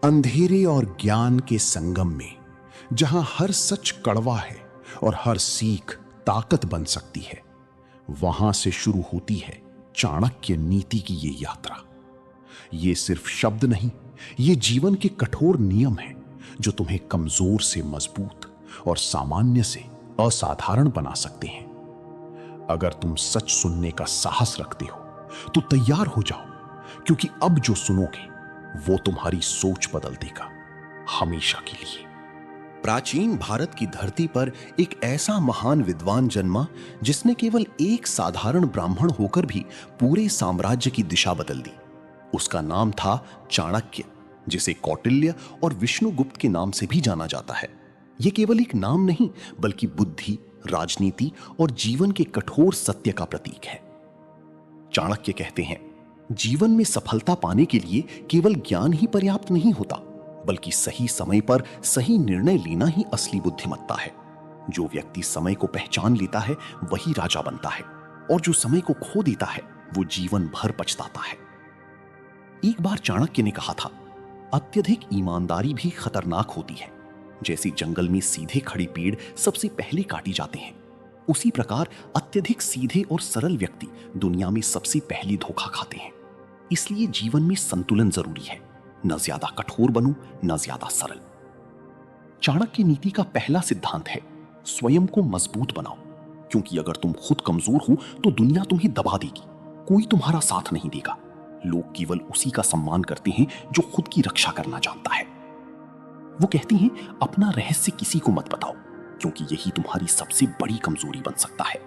अंधेरे और ज्ञान के संगम में, जहां हर सच कड़वा है और हर सीख ताकत बन सकती है, वहां से शुरू होती है चाणक्य नीति की ये यात्रा। ये सिर्फ शब्द नहीं, ये जीवन के कठोर नियम हैं जो तुम्हें कमजोर से मजबूत और सामान्य से असाधारण बना सकते हैं। अगर तुम सच सुनने का साहस रखते हो तो तैयार हो जाओ, क्योंकि अब जो सुनोगे वो तुम्हारी सोच बदल देगा, हमेशा के लिए। प्राचीन भारत की धरती पर एक ऐसा महान विद्वान जन्मा जिसने केवल एक साधारण ब्राह्मण होकर भी पूरे साम्राज्य की दिशा बदल दी। उसका नाम था चाणक्य, जिसे कौटिल्य और विष्णुगुप्त के नाम से भी जाना जाता है। यह केवल एक नाम नहीं, बल्कि बुद्धि, राजनीति और जीवन के कठोर सत्य का प्रतीक है। चाणक्य कहते हैं, जीवन में सफलता पाने के लिए केवल ज्ञान ही पर्याप्त नहीं होता, बल्कि सही समय पर सही निर्णय लेना ही असली बुद्धिमत्ता है। जो व्यक्ति समय को पहचान लेता है वही राजा बनता है, और जो समय को खो देता है वो जीवन भर पछताता है। एक बार चाणक्य ने कहा था, अत्यधिक ईमानदारी भी खतरनाक होती है। जैसे जंगल में सीधे खड़े पेड़ सबसे पहले काटे जाते हैं, उसी प्रकार अत्यधिक सीधे और सरल व्यक्ति दुनिया में सबसे पहले धोखा खाते हैं। इसलिए जीवन में संतुलन जरूरी है। न ज्यादा कठोर बनो, न ज्यादा सरल। चाणक्य नीति का पहला सिद्धांत है, स्वयं को मजबूत बनाओ, क्योंकि अगर तुम खुद कमजोर हो तो दुनिया तुम्हें दबा देगी। कोई तुम्हारा साथ नहीं देगा। लोग केवल उसी का सम्मान करते हैं जो खुद की रक्षा करना जानता है। वो कहती हैं, अपना रहस्य किसी को मत बताओ, क्योंकि यही तुम्हारी सबसे बड़ी कमजोरी बन सकता है।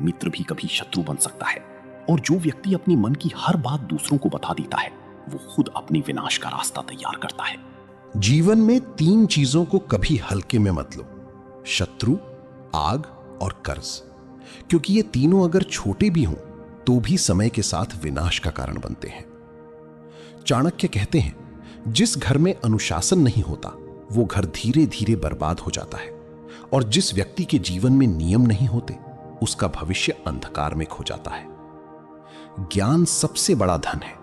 मित्र भी कभी शत्रु बन सकता है, और जो व्यक्ति अपने मन की हर बात दूसरों को बता देता है वो खुद अपने विनाश का रास्ता तैयार करता है। जीवन में 3 चीजों को कभी हल्के में मत लो, शत्रु, आग और कर्ज, क्योंकि ये तीनों अगर छोटे भी हों तो भी समय के साथ विनाश का कारण बनते हैं। चाणक्य कहते हैं, जिस घर में अनुशासन नहीं होता वो घर धीरे धीरे बर्बाद हो जाता है, और जिस व्यक्ति के जीवन में नियम नहीं होते उसका भविष्य अंधकार में खो जाता है। ज्ञान सबसे बड़ा धन है,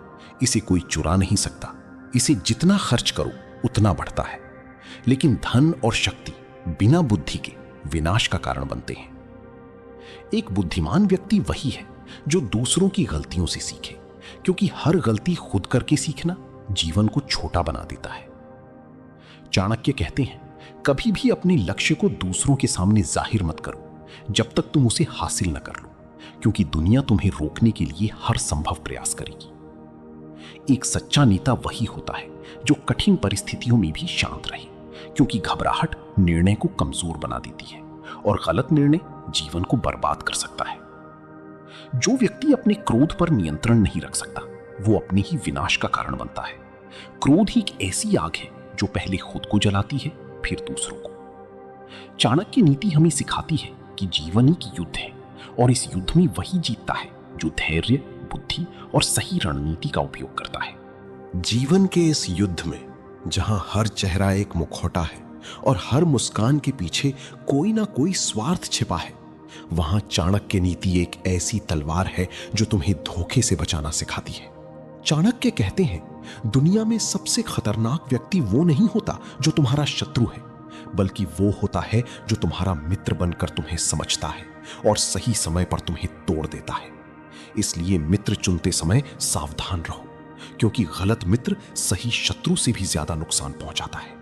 इसे कोई चुरा नहीं सकता। इसे जितना खर्च करो उतना बढ़ता है, लेकिन धन और शक्ति बिना बुद्धि के विनाश का कारण बनते हैं। एक बुद्धिमान व्यक्ति वही है जो दूसरों की गलतियों से सीखे, क्योंकि हर गलती खुद करके सीखना जीवन को छोटा बना देता है। चाणक्य कहते हैं, कभी भी अपने लक्ष्य को दूसरों के सामने जाहिर मत करो जब तक तुम उसे हासिल न कर लो, क्योंकि दुनिया तुम्हें रोकने के लिए हर संभव प्रयास करेगी। एक सच्चा नेता वही होता है जो कठिन परिस्थितियों में भी शांत रहे, क्योंकि घबराहट निर्णय को कमजोर बना देती है और गलत निर्णय जीवन को बर्बाद कर सकता है। जो व्यक्ति अपने क्रोध पर नियंत्रण नहीं रख सकता वो अपने ही विनाश का कारण बनता है। क्रोध ही एक ऐसी आग है जो पहले खुद को जलाती है, फिर दूसरों को। चाणक्य नीति हमें सिखाती है कि जीवन ही युद्ध है, और इस युद्ध में वही जीतता है जो धैर्य, बुद्धि और सही रणनीति का उपयोग करता है। जीवन के इस युद्ध में, जहां हर चेहरा एक मुखौटा है और हर मुस्कान के पीछे कोई ना कोई स्वार्थ छिपा है, वहां चाणक्य नीति एक ऐसी तलवार है जो तुम्हें धोखे से बचाना सिखाती है। चाणक्य कहते हैं, दुनिया में सबसे खतरनाक व्यक्ति वो नहीं होता जो तुम्हारा शत्रु है, बल्कि वो होता है जो तुम्हारा मित्र बनकर तुम्हें समझता है और सही समय पर तुम्हें तोड़ देता है। इसलिए मित्र चुनते समय सावधान रहो, क्योंकि गलत मित्र सही शत्रु से भी ज्यादा नुकसान पहुंचाता है।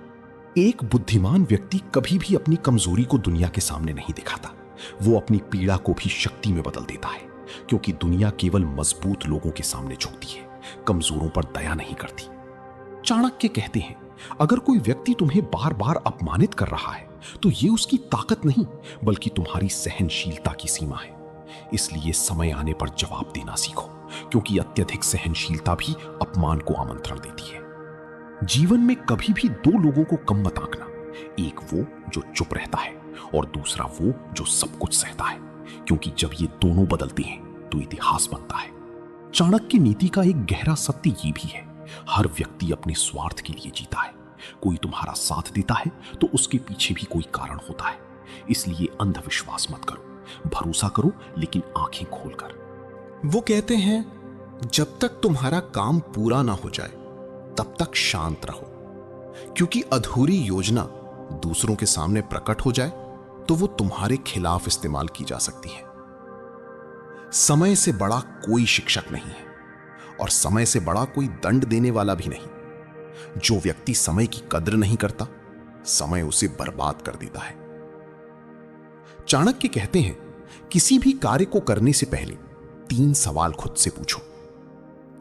एक बुद्धिमान व्यक्ति कभी भी अपनी कमजोरी को दुनिया के सामने नहीं दिखाता। वो अपनी पीड़ा को भी शक्ति में बदल देता है, क्योंकि दुनिया केवल मजबूत लोगों के सामने झुकती है, कमजोरों पर दया नहीं करती। चाणक्य कहते हैं, अगर कोई व्यक्ति तुम्हें बार बार अपमानित कर रहा है तो ये उसकी ताकत नहीं, बल्कि तुम्हारी सहनशीलता की सीमा है। इसलिए समय आने पर जवाब देना सीखो, क्योंकि अत्यधिक सहनशीलता भी अपमान को आमंत्रण देती है। जीवन में कभी भी 2 लोगों को कम मत आंकना, एक वो जो चुप रहता है और दूसरा वो जो सब कुछ सहता है, क्योंकि जब ये दोनों बदलते हैं तो इतिहास बनता है। चाणक्य नीति का एक गहरा सत्य ये भी है, हर व्यक्ति अपने स्वार्थ के लिए जीता है। कोई तुम्हारा साथ देता है तो उसके पीछे भी कोई कारण होता है। इसलिए अंधविश्वास मत करो, भरोसा करो, लेकिन आंखें खोलकर। वो कहते हैं, जब तक तुम्हारा काम पूरा ना हो जाए तब तक शांत रहो, क्योंकि अधूरी योजना दूसरों के सामने प्रकट हो जाए तो वो तुम्हारे खिलाफ इस्तेमाल की जा सकती है। समय से बड़ा कोई शिक्षक नहीं है और समय से बड़ा कोई दंड देने वाला भी नहीं। जो व्यक्ति समय की कद्र नहीं करता, समय उसे बर्बाद कर देता है। चाणक्य कहते हैं, किसी भी कार्य को करने से पहले 3 सवाल खुद से पूछो।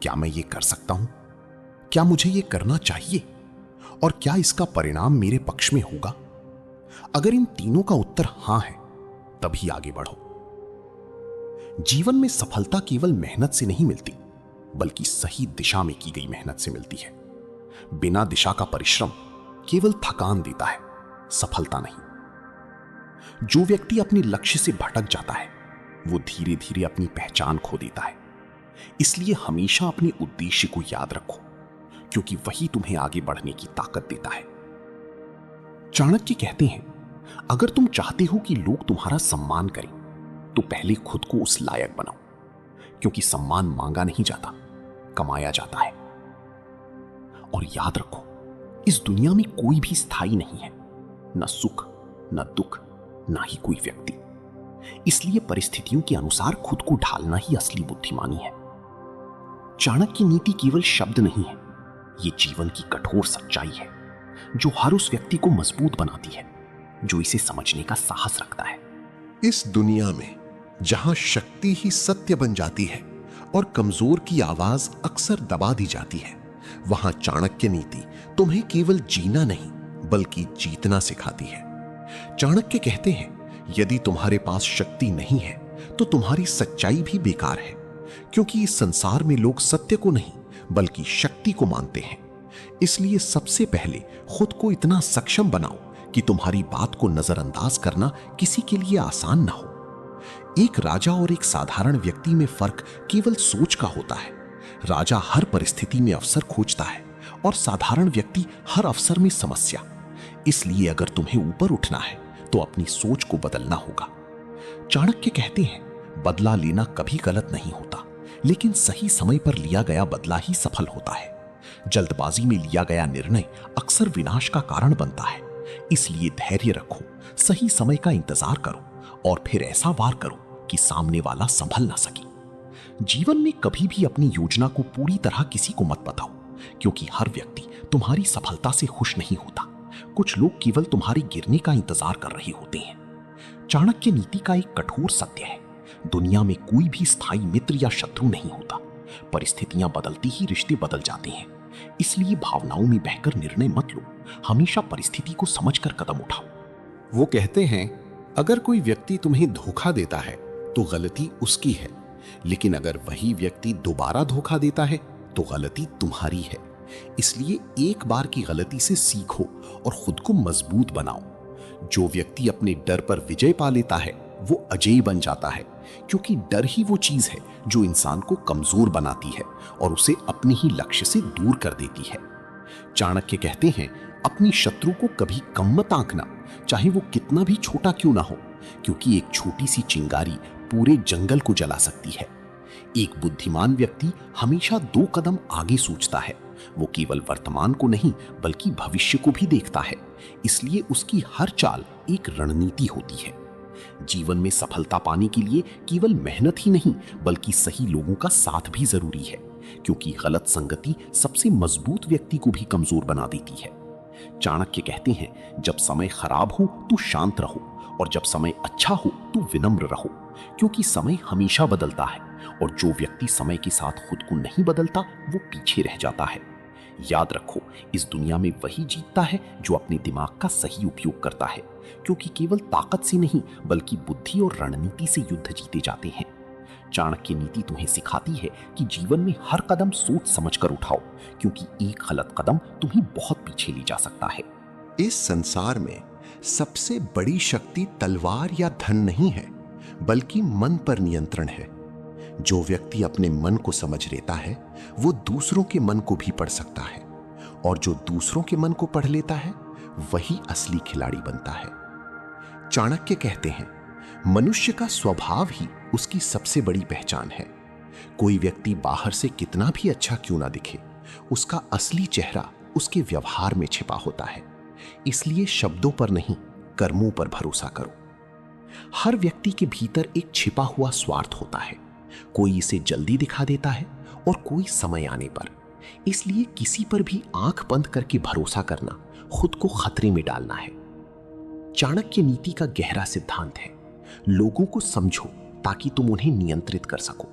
क्या मैं ये कर सकता हूं? क्या मुझे ये करना चाहिए? और क्या इसका परिणाम मेरे पक्ष में होगा? अगर इन तीनों का उत्तर हां है, तभी आगे बढ़ो। जीवन में सफलता केवल मेहनत से नहीं मिलती, बल्कि सही दिशा में की गई मेहनत से मिलती है। बिना दिशा का परिश्रम केवल थकान देता है, सफलता नहीं। जो व्यक्ति अपने लक्ष्य से भटक जाता है, वो धीरे धीरे अपनी पहचान खो देता है। इसलिए हमेशा अपने उद्देश्य को याद रखो, क्योंकि वही तुम्हें आगे बढ़ने की ताकत देता है। चाणक्य कहते हैं, अगर तुम चाहते हो कि लोग तुम्हारा सम्मान करें, तो पहले खुद को उस लायक बनाओ, क्योंकि सम्मान मांगा नहीं जाता, कमाया जाता है। और याद रखो, इस दुनिया में कोई भी स्थायी नहीं है, न सुख, न दुख, ना ही कोई व्यक्ति। इसलिए परिस्थितियों के अनुसार खुद को ढालना ही असली बुद्धिमानी है। चाणक्य की नीति केवल शब्द नहीं है, ये जीवन की कठोर सच्चाई है, जो हर उस व्यक्ति को मजबूत बनाती है जो इसे समझने का साहस रखता है। इस दुनिया में जहां शक्ति ही सत्य बन जाती है और कमजोर की आवाज अक्सर दबा दी जाती है, वहां चाणक्य नीति तुम्हें केवल जीना नहीं बल्कि जीतना सिखाती है। चाणक्य कहते हैं, यदि तुम्हारे पास शक्ति नहीं है तो तुम्हारी सच्चाई भी बेकार है, क्योंकि इस संसार में लोग सत्य को नहीं बल्कि शक्ति को मानते हैं। इसलिए सबसे पहले खुद को इतना सक्षम बनाओ कि तुम्हारी बात को नजरअंदाज करना किसी के लिए आसान ना हो। एक राजा और एक साधारण व्यक्ति में फर्क केवल सोच का होता है। राजा हर परिस्थिति में अवसर खोजता है और साधारण व्यक्ति हर अवसर में समस्या। इसलिए अगर तुम्हें ऊपर उठना है तो अपनी सोच को बदलना होगा। चाणक्य कहते हैं, बदला लेना कभी गलत नहीं होता, लेकिन सही समय पर लिया गया बदला ही सफल होता है। जल्दबाजी में लिया गया निर्णय अक्सर विनाश का कारण बनता है। इसलिए धैर्य रखो, सही समय का इंतजार करो और फिर ऐसा वार करो कि सामने वाला संभल ना सके। जीवन में कभी भी अपनी योजना को पूरी तरह किसी को मत बताओ, क्योंकि हर व्यक्ति तुम्हारी सफलता से खुश नहीं होता। कुछ लोग केवल तुम्हारे गिरने का इंतजार कर रहे होते हैं। चाणक्य नीति का एक कठोर सत्य है, दुनिया में कोई भी स्थायी मित्र या शत्रु नहीं होता। परिस्थितियां बदलती ही रिश्ते बदल जाते हैं। इसलिए भावनाओं में बहकर निर्णय मत लो, हमेशा परिस्थिति को समझकर कदम उठाओ। वो कहते हैं, अगर कोई व्यक्ति तुम्हें धोखा देता है तो गलती उसकी है, लेकिन अगर वही व्यक्ति दोबारा धोखा देता है तो गलती तुम्हारी है। इसलिए एक बार की गलती से सीखो और खुद को मजबूत बनाओ। जो व्यक्ति अपने डर पर विजय पा लेता है वो अजेय बन जाता है, क्योंकि डर ही वो चीज है जो इंसान को कमजोर बनाती है और उसे अपने ही लक्ष्य से दूर कर देती है। चाणक्य कहते हैं, अपनी शत्रु को कभी कम मत आंकना, चाहे वो कितना भी छोटा क्यों ना हो, क्योंकि एक छोटी सी चिंगारी पूरे जंगल को जला सकती है। एक बुद्धिमान व्यक्ति हमेशा 2 कदम आगे सोचता है। वो केवल वर्तमान को नहीं बल्कि भविष्य को भी देखता है। इसलिए उसकी हर चाल एक रणनीति होती है। जीवन में सफलता पाने के लिए केवल मेहनत ही नहीं बल्कि सही लोगों का साथ भी जरूरी है, क्योंकि गलत संगति सबसे मजबूत व्यक्ति को भी कमजोर बना देती है। चाणक्य कहते हैं, जब समय खराब हो तो शांत रहो और जब समय अच्छा हो तो विनम्र रहो, क्योंकि समय हमेशा बदलता है और जो व्यक्ति समय के साथ खुद को नहीं बदलता वो पीछे रह जाता है। याद रखो, इस दुनिया में वही जीतता है जो अपने दिमाग का सही उपयोग करता है, क्योंकि केवल ताकत से नहीं बल्कि बुद्धि और रणनीति से युद्ध जीते जाते हैं। चाणक्य नीति तुम्हें सिखाती है कि जीवन में हर कदम सोच समझकर उठाओ, क्योंकि एक गलत कदम तुम्हें बहुत पीछे ले जा सकता है। इस संसार में सबसे बड़ी शक्ति तलवार या धन नहीं है, बल्कि मन पर नियंत्रण है। जो व्यक्ति अपने मन को समझ लेता है वो दूसरों के मन को भी पढ़ सकता है, और जो दूसरों के मन को पढ़ लेता है वही असली खिलाड़ी बनता है। चाणक्य कहते हैं, मनुष्य का स्वभाव ही उसकी सबसे बड़ी पहचान है। कोई व्यक्ति बाहर से कितना भी अच्छा क्यों ना दिखे, उसका असली चेहरा उसके व्यवहार में छिपा होता है। इसलिए शब्दों पर नहीं, कर्मों पर भरोसा करो। हर व्यक्ति के भीतर एक छिपा हुआ स्वार्थ होता है। कोई इसे जल्दी दिखा देता है और कोई समय आने पर। इसलिए किसी पर भी आंख बंद करके भरोसा करना खुद को खतरे में डालना है। चाणक्य नीति का गहरा सिद्धांत है, लोगों को समझो ताकि तुम उन्हें नियंत्रित कर सको।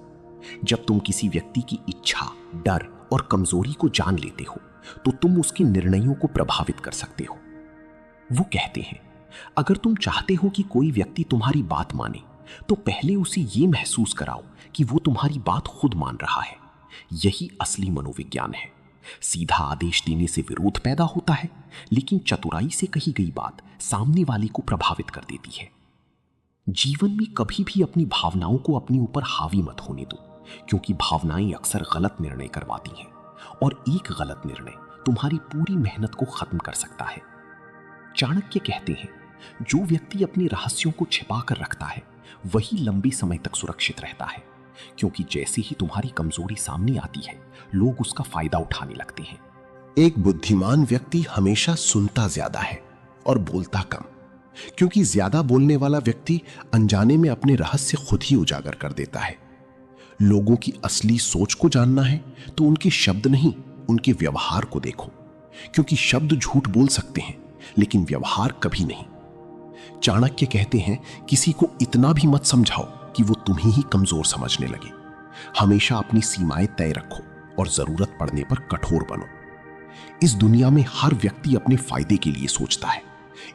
जब तुम किसी व्यक्ति की इच्छा, डर और कमजोरी को जान लेते हो तो तुम उसके निर्णयों को प्रभावित कर सकते हो। वो कहते हैं, अगर तुम चाहते हो कि कोई व्यक्ति तुम्हारी बात माने तो पहले उसे ये महसूस कराओ कि वो तुम्हारी बात खुद मान रहा है। यही असली मनोविज्ञान है। सीधा आदेश देने से विरोध पैदा होता है, लेकिन चतुराई से कही गई बात सामने वाले को प्रभावित कर देती है। जीवन में कभी भी अपनी भावनाओं को अपने ऊपर हावी मत होने दो, क्योंकि भावनाएं अक्सर गलत निर्णय करवाती हैं और एक गलत निर्णय तुम्हारी पूरी मेहनत को खत्म कर सकता है। चाणक्य कहते हैं, जो व्यक्ति अपने रहस्यों को छिपा कर रखता है वही लंबे समय तक सुरक्षित रहता है, क्योंकि जैसे ही तुम्हारी कमजोरी सामने आती है लोग उसका फायदा उठाने लगते हैं। एक बुद्धिमान व्यक्ति हमेशा सुनता ज्यादा है और बोलता कम, क्योंकि ज्यादा बोलने वाला व्यक्ति अनजाने में अपने रहस्य खुद ही उजागर कर देता है। लोगों की असली सोच को जानना है तो उनके शब्द नहीं, उनके व्यवहार को देखो, क्योंकि शब्द झूठ बोल सकते हैं लेकिन व्यवहार कभी नहीं। चाणक्य कहते हैं, किसी को इतना भी मत समझाओ कि वो तुम्हें ही कमजोर समझने लगे। हमेशा अपनी सीमाएं तय रखो और जरूरत पड़ने पर कठोर बनो। इस दुनिया में हर व्यक्ति अपने फायदे के लिए सोचता है,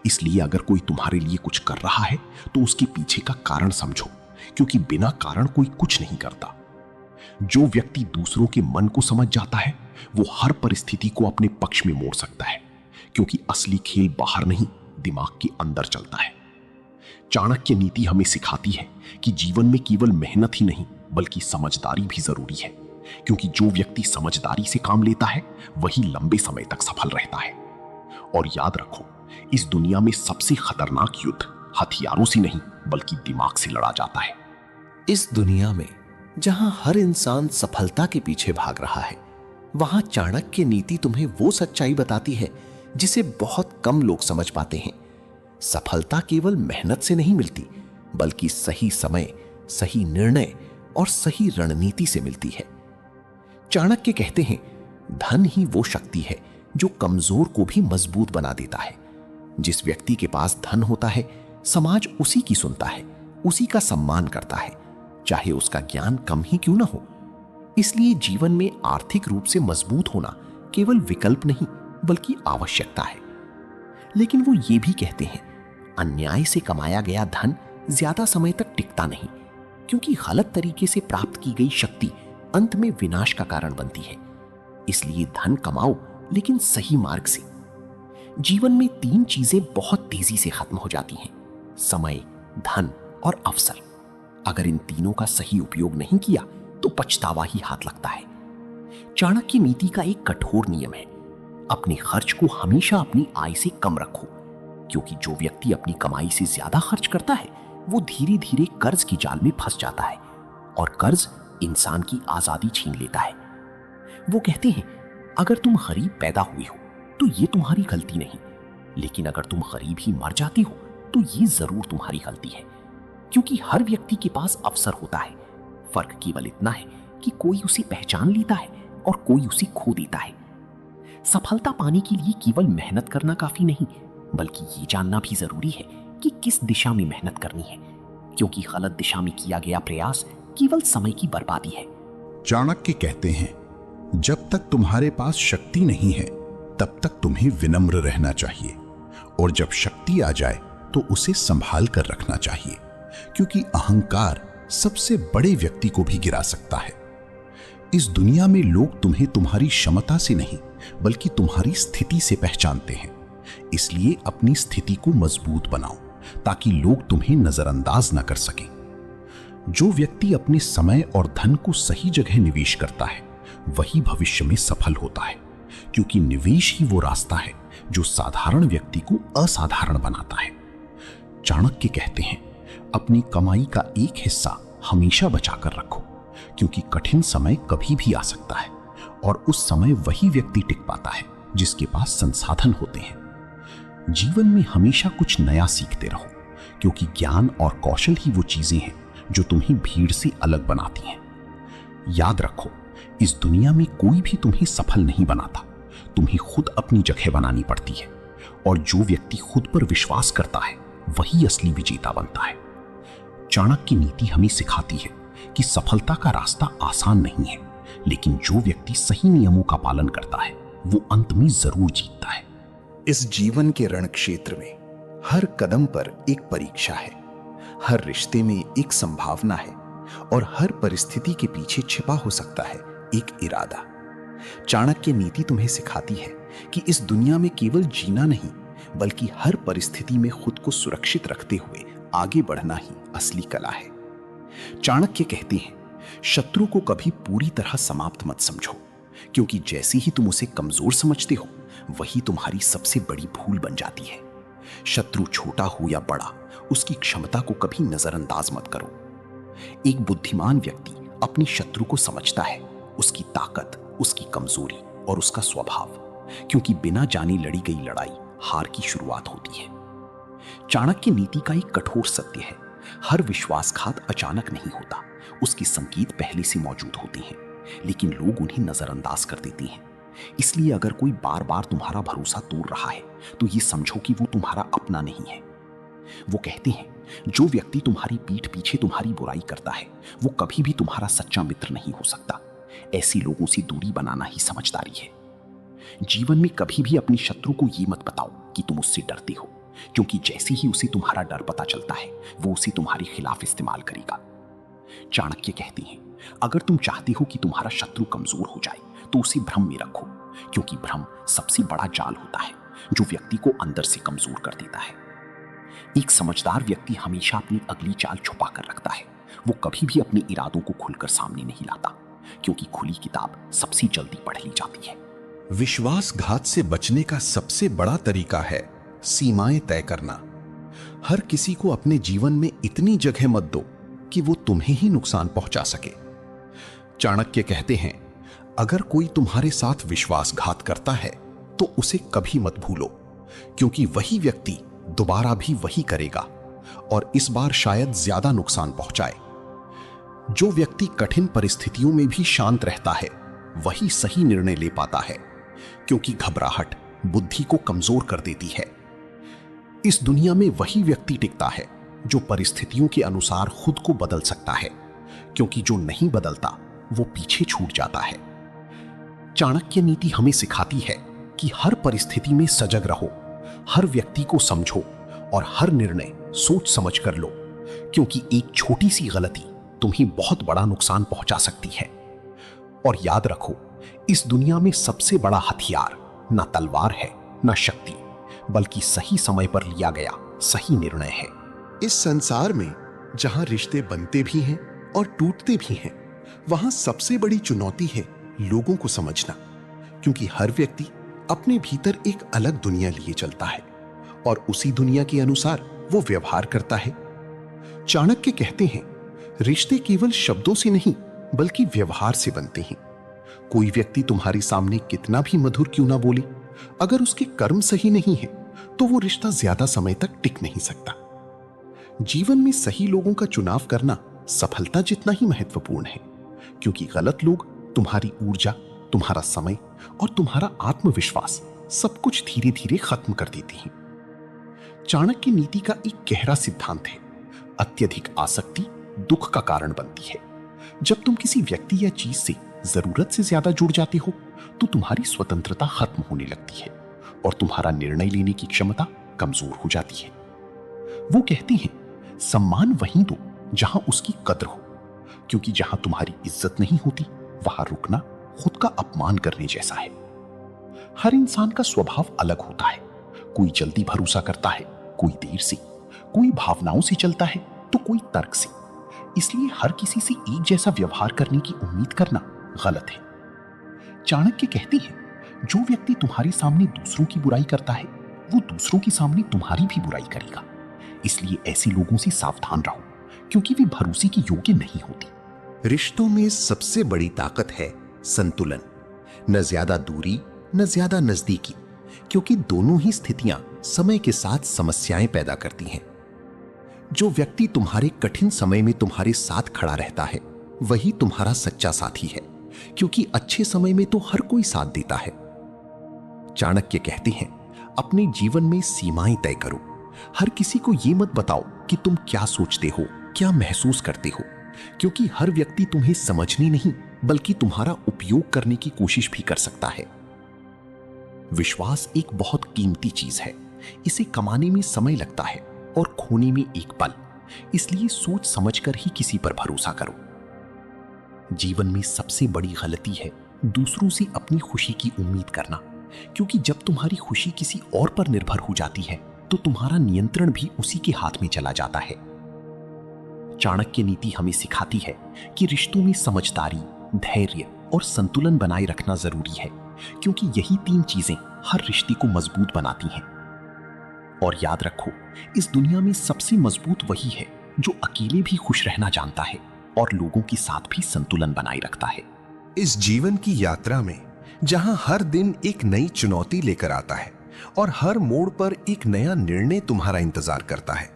इसलिए अगर कोई तुम्हारे लिए कुछ कर रहा है तो उसके पीछे का कारण समझो, क्योंकि बिना कारण कोई कुछ नहीं करता। जो व्यक्ति दूसरों के मन को समझ जाता है वो हर परिस्थिति को अपने पक्ष में मोड़ सकता है, क्योंकि असली खेल बाहर नहीं, दिमाग के अंदर चलता है। चाणक्य नीति हमें सिखाती है कि जीवन में केवल मेहनत ही नहीं बल्कि समझदारी भी जरूरी है, क्योंकि जो व्यक्ति समझदारी से काम लेता है वही लंबे समय तक सफल रहता है। और याद रखो, इस दुनिया में सबसे खतरनाक युद्ध हथियारों से नहीं बल्कि दिमाग से लड़ा जाता है। इस दुनिया में जहां हर इंसान सफलता के पीछे भाग रहा है, वहां चाणक्य नीति तुम्हें वो सच्चाई बताती है जिसे बहुत कम लोग समझ पाते हैं। सफलता केवल मेहनत से नहीं मिलती, बल्कि सही समय, सही निर्णय और सही रणनीति से मिलती है। चाणक्य कहते हैं, धन ही वो शक्ति है जो कमजोर को भी मजबूत बना देता है। जिस व्यक्ति के पास धन होता है, समाज उसी की सुनता है, उसी का सम्मान करता है, चाहे उसका ज्ञान कम ही क्यों ना हो। इसलिए जीवन में आर्थिक रूप से मजबूत होना केवल विकल्प नहीं बल्कि आवश्यकता है। लेकिन वो ये भी कहते हैं, अन्याय से कमाया गया धन ज्यादा समय तक टिकता नहीं, क्योंकि गलत तरीके से प्राप्त की गई शक्ति अंत में विनाश का कारण बनती है। इसलिए धन कमाओ, लेकिन सही मार्ग से। जीवन में 3 चीजें बहुत तेजी से खत्म हो जाती हैं, समय, धन और अवसर। अगर इन तीनों का सही उपयोग नहीं किया तो पछतावा ही हाथ लगता है। चाणक्य नीति का एक कठोर नियम है, अपने खर्च को हमेशा अपनी आय से कम रखो, क्योंकि जो व्यक्ति अपनी कमाई से ज्यादा खर्च करता है वो धीरे धीरे कर्ज की जाल में फंस जाता है, और कर्ज इंसान की आजादी छीन लेता है। वो कहते हैं, अगर तुम गरीब पैदा हुए हो तो ये तुम्हारी गलती नहीं, लेकिन अगर तुम गरीब ही मर जाते हो तो ये जरूर तुम्हारी गलती है, क्योंकि हर व्यक्ति के पास अवसर होता है। फर्क केवल इतना है कि कोई उसे पहचान लेता है और कोई उसे खो देता है। सफलता पाने के लिए केवल मेहनत करना काफी नहीं, बल्कि ये जानना भी जरूरी है कि किस दिशा में मेहनत करनी है, क्योंकि गलत दिशा में किया गया प्रयास केवल समय की बर्बादी है। चाणक्य कहते हैं, जब तक तुम्हारे पास शक्ति नहीं है तब तक तुम्हें विनम्र रहना चाहिए, और जब शक्ति आ जाए तो उसे संभाल कर रखना चाहिए, क्योंकि अहंकार सबसे बड़े व्यक्ति को भी गिरा सकता है। इस दुनिया में लोग तुम्हें तुम्हारी क्षमता से नहीं बल्कि तुम्हारी स्थिति से पहचानते हैं। इसलिए अपनी स्थिति को मजबूत बनाओ ताकि लोग तुम्हें नजरअंदाज न कर सकें। जो व्यक्ति अपने समय और धन को सही जगह निवेश करता है वही भविष्य में सफल होता है, क्योंकि निवेश ही वो रास्ता है जो साधारण व्यक्ति को असाधारण बनाता है। चाणक्य कहते हैं, अपनी कमाई का एक हिस्सा हमेशा बचाकर रखो, क्योंकि कठिन समय कभी भी आ सकता है और उस समय वही व्यक्ति टिक पाता है जिसके पास संसाधन होते हैं। जीवन में हमेशा कुछ नया सीखते रहो, क्योंकि ज्ञान और कौशल ही वो चीजें हैं जो तुम्हें भीड़ से अलग बनाती हैं। याद रखो, इस दुनिया में कोई भी तुम्हें सफल नहीं बनाता, तुम्हें खुद अपनी जगह बनानी पड़ती है। और जो व्यक्ति खुद पर विश्वास करता है वही असली विजेता बनता है। चाणक्य नीति हमें सिखाती है कि सफलता का रास्ता आसान नहीं है, लेकिन जो व्यक्ति सही नियमों का पालन करता है वो अंत में जरूर जीतता है। इस जीवन के रण क्षेत्र में हर कदम पर एक परीक्षा है, हर रिश्ते में एक संभावना है और हर परिस्थिति के पीछे छिपा हो सकता है एक इरादा। चाणक्य नीति तुम्हें सिखाती है कि इस दुनिया में केवल जीना नहीं, बल्कि हर परिस्थिति में खुद को सुरक्षित रखते हुए आगे बढ़ना ही असली कला है। चाणक्य कहते हैं, शत्रु को कभी पूरी तरह समाप्त मत समझो, क्योंकि जैसे ही तुम उसे कमजोर समझते हो वही तुम्हारी सबसे बड़ी भूल बन जाती है। शत्रु छोटा हो या बड़ा, उसकी क्षमता को कभी नजरअंदाज मत करो। एक बुद्धिमान व्यक्ति अपने शत्रु को समझता है, उसकी ताकत, उसकी कमजोरी और उसका स्वभाव, क्योंकि बिना जाने लड़ी गई लड़ाई हार की शुरुआत होती है। चाणक्य नीति का एक कठोर सत्य है, हर विश्वासघात अचानक नहीं होता, उसके संकेत पहले से मौजूद होते हैं, लेकिन लोग उन्हें नजरअंदाज कर देते हैं। इसलिए अगर कोई बार बार तुम्हारा भरोसा तोड़ रहा है तो ये समझो कि वो तुम्हारा अपना नहीं है। वो कहते हैं, जो व्यक्ति तुम्हारी पीठ पीछे तुम्हारी बुराई करता है वो कभी भी तुम्हारा सच्चा मित्र नहीं हो सकता। ऐसे लोगों से दूरी बनाना ही समझदारी है। जीवन में कभी भी अपने शत्रु को ये मत बताओ कि तुम उससे डरते हो, क्योंकि जैसे ही उसे तुम्हारा डर पता चलता है वो उसे तुम्हारे खिलाफ इस्तेमाल करेगा। चाणक्य कहते हैं, अगर तुम चाहते हो कि तुम्हारा शत्रु कमजोर हो जाए तो उसे भ्रम में रखो, क्योंकि भ्रम सबसे बड़ा जाल होता है जो व्यक्ति को अंदर से कमजोर कर देता है। एक समझदार व्यक्ति हमेशा अपनी अगली चाल छुपा कर रखता है, वो कभी भी अपने इरादों को खुलकर सामने नहीं लाता, क्योंकि खुली किताब सबसे जल्दी पढ़ ली जाती है। विश्वासघात से बचने का सबसे बड़ा तरीका है सीमाएं तय करना। हर किसी को अपने जीवन में इतनी जगह मत दो कि वो तुम्हें ही नुकसान पहुंचा सके। चाणक्य कहते हैं, अगर कोई तुम्हारे साथ विश्वासघात करता है तो उसे कभी मत भूलो, क्योंकि वही व्यक्ति दोबारा भी वही करेगा और इस बार शायद ज्यादा नुकसान पहुंचाए। जो व्यक्ति कठिन परिस्थितियों में भी शांत रहता है वही सही निर्णय ले पाता है, क्योंकि घबराहट बुद्धि को कमजोर कर देती है। इस दुनिया में वही व्यक्ति टिकता है जो परिस्थितियों के अनुसार खुद को बदल सकता है, क्योंकि जो नहीं बदलता वो पीछे छूट जाता है। चाणक्य नीति हमें सिखाती है कि हर परिस्थिति में सजग रहो, हर व्यक्ति को समझो और हर निर्णय सोच समझ कर लो, क्योंकि एक छोटी सी गलती तुम्हें बहुत बड़ा नुकसान पहुंचा सकती है। और याद रखो, इस दुनिया में सबसे बड़ा हथियार ना तलवार है ना शक्ति, बल्कि सही समय पर लिया गया सही निर्णय है। इस संसार में जहां रिश्ते बनते भी हैं और टूटते भी हैं, वहां सबसे बड़ी चुनौती है लोगों को समझना, क्योंकि हर व्यक्ति अपने भीतर एक अलग दुनिया लिए चलता है और उसी दुनिया के अनुसार वो व्यवहार करता है। चाणक्य कहते हैं, रिश्ते केवल शब्दों से नहीं बल्कि व्यवहार से बनते हैं। कोई व्यक्ति तुम्हारे सामने कितना भी मधुर क्यों ना बोले, अगर उसके कर्म सही नहीं है तो वो रिश्ता ज्यादा समय तक टिक नहीं सकता। जीवन में सही लोगों का चुनाव करना सफलता जितना ही महत्वपूर्ण है, क्योंकि गलत लोग तुम्हारी ऊर्जा, तुम्हारा समय और तुम्हारा आत्मविश्वास सब कुछ धीरे धीरे खत्म कर देती हैं। चाणक्य नीति का एक गहरा सिद्धांत है, अत्यधिक आसक्ति दुख का कारण बनती है। जब तुम किसी व्यक्ति या चीज से जरूरत से ज्यादा जुड़ जाते हो तो तुम्हारी स्वतंत्रता खत्म होने लगती है और तुम्हारा निर्णय लेने की क्षमता कमजोर हो जाती है। वो कहते हैं, सम्मान वहीं दो जहां उसकी कद्र हो, क्योंकि जहां तुम्हारी इज्जत नहीं होती वहां रुकना खुद का अपमान करने जैसा है। हर इंसान का स्वभाव अलग होता है, कोई जल्दी भरोसा करता है, कोई देर से, कोई भावनाओं से चलता है तो कोई तर्क से। इसलिए हर किसी से एक जैसा व्यवहार करने की उम्मीद करना गलत है। चाणक्य कहते हैं, जो व्यक्ति तुम्हारे सामने दूसरों की बुराई करता है वो दूसरों के सामने तुम्हारी भी बुराई करेगा। इसलिए ऐसे लोगों से सावधान रहो, क्योंकि वे भरोसे के योग्य नहीं होते। रिश्तों में सबसे बड़ी ताकत है संतुलन, न ज्यादा दूरी न ज्यादा नजदीकी, क्योंकि दोनों ही स्थितियां समय के साथ समस्याएं पैदा करती हैं। जो व्यक्ति तुम्हारे कठिन समय में तुम्हारे साथ खड़ा रहता है वही तुम्हारा सच्चा साथी है, क्योंकि अच्छे समय में तो हर कोई साथ देता है। चाणक्य कहते हैं, अपने जीवन में सीमाएं तय करो। हर किसी को यह मत बताओ कि तुम क्या सोचते हो, क्या महसूस करते हो, क्योंकि हर व्यक्ति तुम्हें समझने नहीं बल्कि तुम्हारा उपयोग करने की कोशिश भी कर सकता है। विश्वास एक बहुत कीमती चीज है। इसे कमाने में समय लगता है और खोने में एक पल, इसलिए सोच समझकर ही किसी पर भरोसा करो। जीवन में सबसे बड़ी गलती है दूसरों से अपनी खुशी की उम्मीद करना, क्योंकि जब तुम्हारी खुशी किसी और पर निर्भर हो जाती है तो तुम्हारा नियंत्रण भी उसी के हाथ में चला जाता है। चाणक्य नीति हमें सिखाती है कि रिश्तों में समझदारी, धैर्य और संतुलन बनाए रखना जरूरी है, क्योंकि यही तीन चीजें हर रिश्ते को मजबूत बनाती हैं। और याद रखो, इस दुनिया में सबसे मजबूत वही है जो अकेले भी खुश रहना जानता है और लोगों के साथ भी संतुलन बनाए रखता है। इस जीवन की यात्रा में जहां हर दिन एक नई चुनौती लेकर आता है और हर मोड़ पर एक नया निर्णय तुम्हारा इंतजार करता है,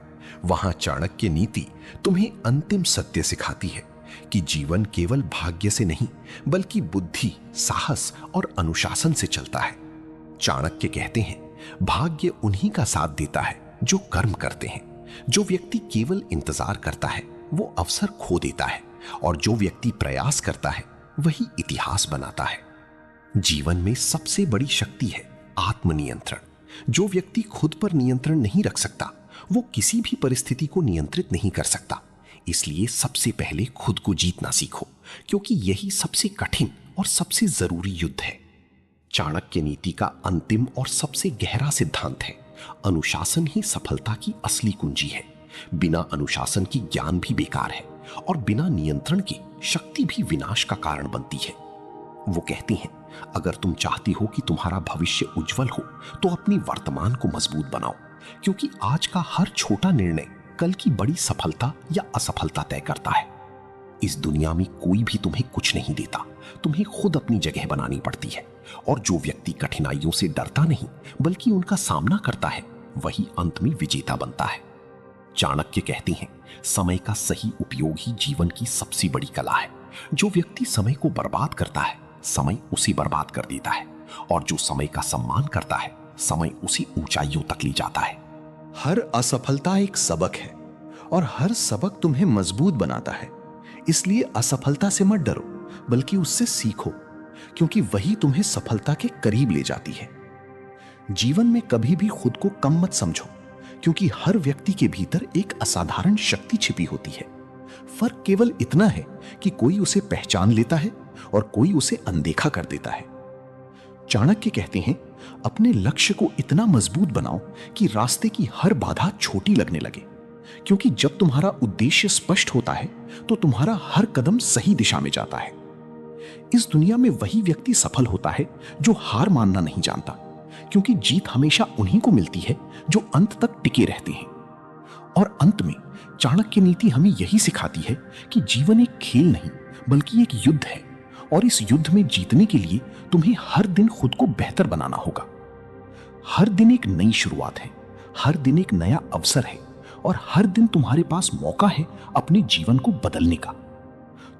वहां चाणक्य नीति तुम्हें अंतिम सत्य सिखाती है कि जीवन केवल भाग्य से नहीं बल्कि बुद्धि, साहस और अनुशासन से चलता है। चाणक्य कहते हैं, भाग्य उन्हीं का साथ देता है जो कर्म करते हैं। जो व्यक्ति केवल इंतजार करता है वो अवसर खो देता है, और जो व्यक्ति प्रयास करता है वही इतिहास बनाता है। जीवन में सबसे बड़ी शक्ति है आत्मनियंत्रण। जो व्यक्ति खुद पर नियंत्रण नहीं रख सकता वो किसी भी परिस्थिति को नियंत्रित नहीं कर सकता। इसलिए सबसे पहले खुद को जीतना सीखो, क्योंकि यही सबसे कठिन और सबसे जरूरी युद्ध है। चाणक्य नीति का अंतिम और सबसे गहरा सिद्धांत है, अनुशासन ही सफलता की असली कुंजी है। बिना अनुशासन की ज्ञान भी बेकार है, और बिना नियंत्रण की शक्ति भी विनाश का कारण बनती है। वो कहती हैं, अगर तुम चाहती हो कि तुम्हारा भविष्य उज्जवल हो तो अपनी वर्तमान को मजबूत बनाओ, क्योंकि आज का हर छोटा निर्णय कल की बड़ी सफलता या असफलता तय करता है। इस दुनिया में कोई भी तुम्हें कुछ नहीं देता, तुम्हें खुद अपनी जगह बनानी पड़ती है। और जो व्यक्ति कठिनाइयों से डरता नहीं बल्कि उनका सामना करता है वही अंत में विजेता बनता है। चाणक्य कहती हैं, समय का सही उपयोग ही जीवन की सबसे बड़ी कला है। जो व्यक्ति समय को बर्बाद करता है समय उसे बर्बाद कर देता है, और जो समय का सम्मान करता है समय उसे ऊंचाइयों तक ले जाता है। हर असफलता एक सबक है, और हर सबक तुम्हें मजबूत बनाता है। इसलिए असफलता से मत डरो बल्कि उससे सीखो, क्योंकि वही तुम्हें सफलता के करीब ले जाती है। जीवन में कभी भी खुद को कम मत समझो, क्योंकि हर व्यक्ति के भीतर एक असाधारण शक्ति छिपी होती है। फर्क केवल इतना है कि कोई उसे पहचान लेता है और कोई उसे अनदेखा कर देता है। चाणक्य कहते हैं, अपने लक्ष्य को इतना मजबूत बनाओ कि रास्ते की हर बाधा छोटी लगने लगे, क्योंकि जब तुम्हारा उद्देश्य स्पष्ट होता है तो तुम्हारा हर कदम सही दिशा में जाता है। इस दुनिया में वही व्यक्ति सफल होता है जो हार मानना नहीं जानता, क्योंकि जीत हमेशा उन्हीं को मिलती है जो अंत तक टिके रहते हैं। और अंत में चाणक्य नीति हमें यही सिखाती है कि जीवन एक खेल नहीं बल्कि एक युद्ध है, और इस युद्ध में जीतने के लिए तुम्हें हर दिन खुद को बेहतर बनाना होगा। हर दिन एक नई शुरुआत है, हर दिन एक नया अवसर है, और हर दिन तुम्हारे पास मौका है अपने जीवन को बदलने का।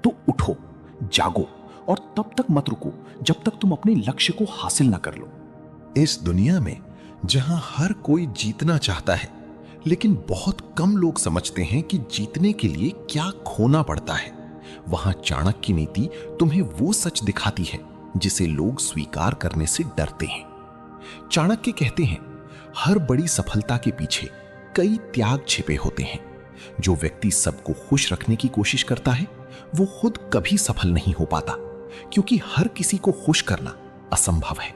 तो उठो, जागो, और तब तक मत रुको जब तक तुम अपने लक्ष्य को हासिल ना कर लो। इस दुनिया में जहां हर कोई जीतना चाहता है, लेकिन बहुत कम लोग समझते हैं कि जीतने के लिए क्या खोना पड़ता है, वहां चाणक्य नीति तुम्हें वो सच दिखाती है जिसे लोग स्वीकार करने से डरते हैं। चाणक्य कहते हैं, हर बड़ी सफलता के पीछे कई त्याग छिपे होते हैं। जो व्यक्ति सबको खुश रखने की कोशिश करता है वो खुद कभी सफल नहीं हो पाता, क्योंकि हर किसी को खुश करना असंभव है।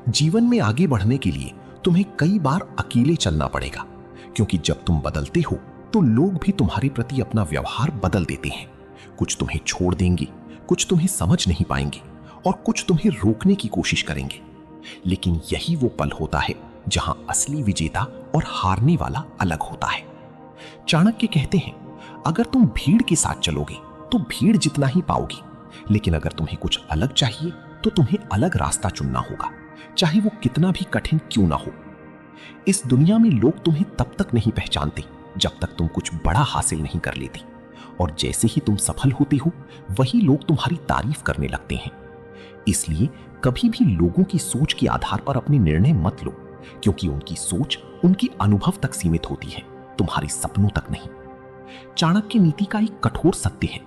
जीवन में आगे बढ़ने के लिए तुम्हें कई बार अकेले चलना पड़ेगा, क्योंकि जब तुम बदलते हो तो लोग भी तुम्हारे प्रति अपना व्यवहार बदल देते हैं। कुछ तुम्हें छोड़ देंगे, कुछ तुम्हें समझ नहीं पाएंगे, और कुछ तुम्हें रोकने की कोशिश करेंगे। लेकिन यही वो पल होता है जहां असली विजेता और हारने वाला अलग होता है। चाणक्य कहते हैं, अगर तुम भीड़ के साथ चलोगे तो भीड़ जितना ही पाओगी, लेकिन अगर तुम्हें कुछ अलग चाहिए तो तुम्हें अलग रास्ता चुनना होगा, चाहे वो कितना भी कठिन क्यों ना हो। इस दुनिया में लोग तुम्हें तब तक नहीं पहचानते जब तक तुम कुछ बड़ा हासिल नहीं कर लेती, और जैसे ही तुम सफल होते हो वही लोग तुम्हारी तारीफ करने लगते हैं। इसलिए कभी भी लोगों की सोच के आधार पर अपने निर्णय मत लो, क्योंकि उनकी सोच उनके अनुभव तक सीमित होती है, तुम्हारे सपनों तक नहीं। चाणक्य नीति का एक कठोर सत्य है,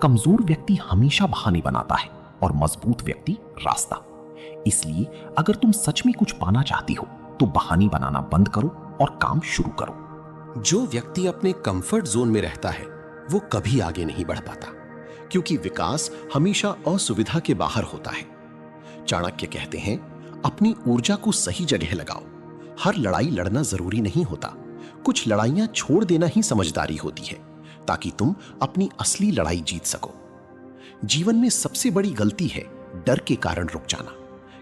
कमजोर व्यक्ति हमेशा बहाने बनाता है और मजबूत व्यक्ति रास्ता। इसलिए अगर तुम सच में कुछ पाना चाहती हो तो बहाने बनाना बंद करो और काम शुरू करो। जो व्यक्ति अपने कंफर्ट जोन में रहता है वो कभी आगे नहीं बढ़ पाता, क्योंकि विकास हमेशा असुविधा के बाहर होता है। चाणक्य कहते हैं, अपनी ऊर्जा को सही जगह लगाओ। हर लड़ाई लड़ना जरूरी नहीं होता, कुछ लड़ाइयां छोड़ देना ही समझदारी होती है, ताकि तुम अपनी असली लड़ाई जीत सको। जीवन में सबसे बड़ी गलती है डर के कारण रुक जाना,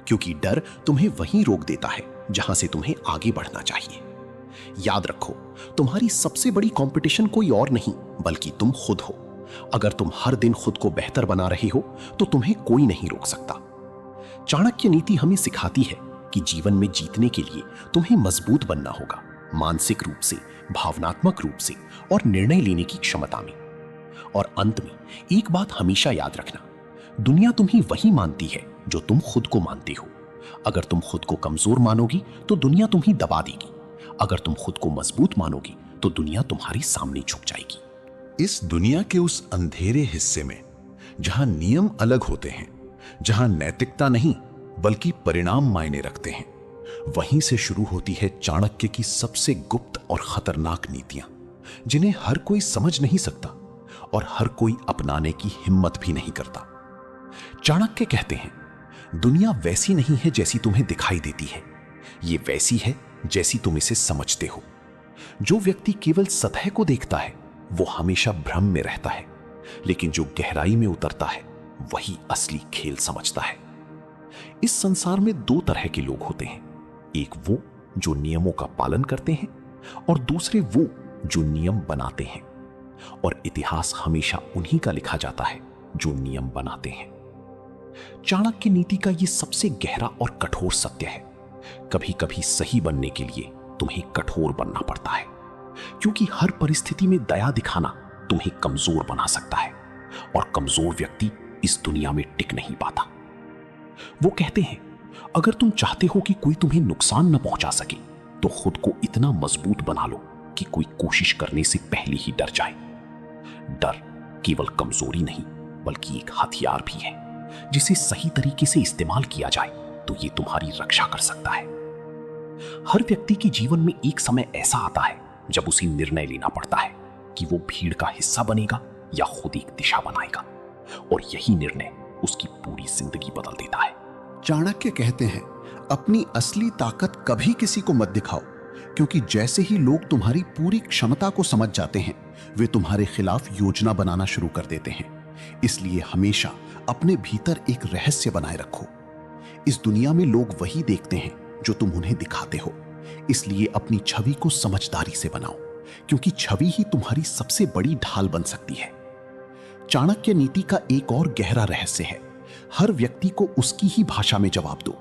क्योंकि डर तुम्हें वहीं रोक देता है जहां से तुम्हें आगे बढ़ना चाहिए। याद रखो, तुम्हारी सबसे बड़ी कंपटीशन कोई और नहीं बल्कि तुम खुद हो। अगर तुम हर दिन खुद को बेहतर बना रहे हो तो तुम्हें कोई नहीं रोक सकता। चाणक्य नीति हमें सिखाती है कि जीवन में जीतने के लिए तुम्हें मजबूत बनना होगा, मानसिक रूप से, भावनात्मक रूप से और निर्णय लेने की क्षमता में। और अंत में एक बात हमेशा याद रखना, दुनिया तुम्हें वही मानती है जो तुम खुद को मानते हो। अगर तुम खुद को कमजोर मानोगी तो दुनिया तुम्हें दबा देगी, अगर तुम खुद को मजबूत मानोगी तो दुनिया तुम्हारे सामने झुक जाएगी। इस दुनिया के उस अंधेरे हिस्से में जहां नियम अलग होते हैं, जहां नैतिकता नहीं बल्कि परिणाम मायने रखते हैं, वहीं से शुरू होती है चाणक्य की सबसे गुप्त और खतरनाक नीतियां, जिन्हें हर कोई समझ नहीं सकता और हर कोई अपनाने की हिम्मत भी नहीं करता। चाणक्य कहते हैं, दुनिया वैसी नहीं है जैसी तुम्हें दिखाई देती है, ये वैसी है जैसी तुम इसे समझते हो। जो व्यक्ति केवल सतह को देखता है वो हमेशा भ्रम में रहता है, लेकिन जो गहराई में उतरता है वही असली खेल समझता है। इस संसार में दो तरह के लोग होते हैं, एक वो जो नियमों का पालन करते हैं और दूसरे वो जो नियम बनाते हैं। और इतिहास हमेशा उन्हीं का लिखा जाता है जो नियम बनाते हैं। चाणक्य नीति का यह सबसे गहरा और कठोर सत्य है, कभी कभी सही बनने के लिए तुम्हें कठोर बनना पड़ता है, क्योंकि हर परिस्थिति में दया दिखाना तुम्हें कमजोर बना सकता है, और कमजोर व्यक्ति इस दुनिया में टिक नहीं पाता। वो कहते हैं, अगर तुम चाहते हो कि कोई तुम्हें नुकसान न पहुंचा सके तो खुद को इतना मजबूत बना लो कि कोई कोशिश करने से पहले ही डर जाए। डर केवल कमजोरी नहीं बल्कि एक हथियार भी है, जिसे सही तरीके से इस्तेमाल किया जाए तो ये तुम्हारी रक्षा कर सकता है। हर व्यक्ति के जीवन में एक समय ऐसा आता है जब उसे निर्णय लेना पड़ता है कि वो भीड़ का हिस्सा बनेगा या खुद एक दिशा बनाएगा, और यही निर्णय उसकी पूरी जिंदगी बदल देता है। चाणक्य कहते हैं, अपनी असली ताकत कभी किसी को मत दिखाओ, क्योंकि जैसे ही लोग तुम्हारी पूरी क्षमता को समझ जाते हैं वे तुम्हारे खिलाफ योजना बनाना शुरू कर देते हैं। इसलिए हमेशा अपने भीतर एक रहस्य बनाए रखो। इस दुनिया में लोग वही देखते हैं जो तुम उन्हें दिखाते हो, इसलिए अपनी छवि को समझदारी से बनाओ, क्योंकि छवि ही तुम्हारी सबसे बड़ी ढाल बन सकती है। चाणक्य नीति का एक और गहरा रहस्य है, हर व्यक्ति को उसकी ही भाषा में जवाब दो।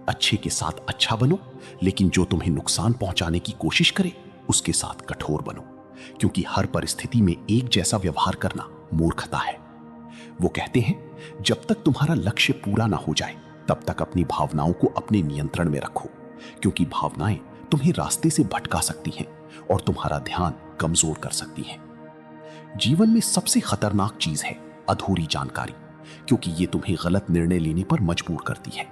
अच्छे के साथ अच्छा बनो, लेकिन जो तुम्हें नुकसान पहुंचाने की कोशिश करे उसके साथ कठोर बनो, क्योंकि हर परिस्थिति में एक जैसा व्यवहार करना मूर्खता है। वो कहते हैं, जब तक तुम्हारा लक्ष्य पूरा ना हो जाए तब तक अपनी भावनाओं को अपने नियंत्रण में रखो, क्योंकि भावनाएं तुम्हें रास्ते से भटका सकती हैं और तुम्हारा ध्यान कमजोर कर सकती हैं। जीवन में सबसे खतरनाक चीज है अधूरी जानकारी, क्योंकि ये तुम्हें गलत निर्णय लेने पर मजबूर करती है।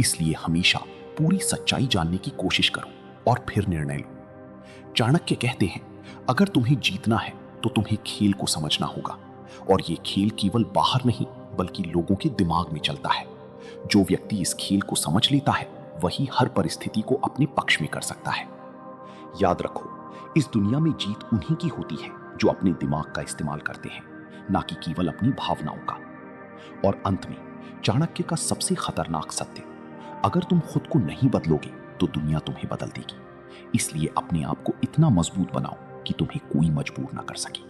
इसलिए हमेशा पूरी सच्चाई जानने की कोशिश करो और फिर निर्णय लो। चाणक्य कहते हैं, अगर तुम्हें जीतना है तो तुम्हें खेल को समझना होगा, और ये खेल केवल बाहर नहीं बल्कि लोगों के दिमाग में चलता है। जो व्यक्ति इस खेल को समझ लेता है वही हर परिस्थिति को अपने पक्ष में कर सकता है। याद रखो, इस दुनिया में जीत उन्हीं की होती है जो अपने दिमाग का इस्तेमाल करते हैं, ना कि केवल अपनी भावनाओं का। और अंत में चाणक्य का सबसे खतरनाक सत्य, अगर तुम खुद को नहीं बदलोगे तो दुनिया तुम्हें बदल देगी। इसलिए अपने आप को इतना मजबूत बनाओ कि तुम्हें कोई मजबूर ना कर सके।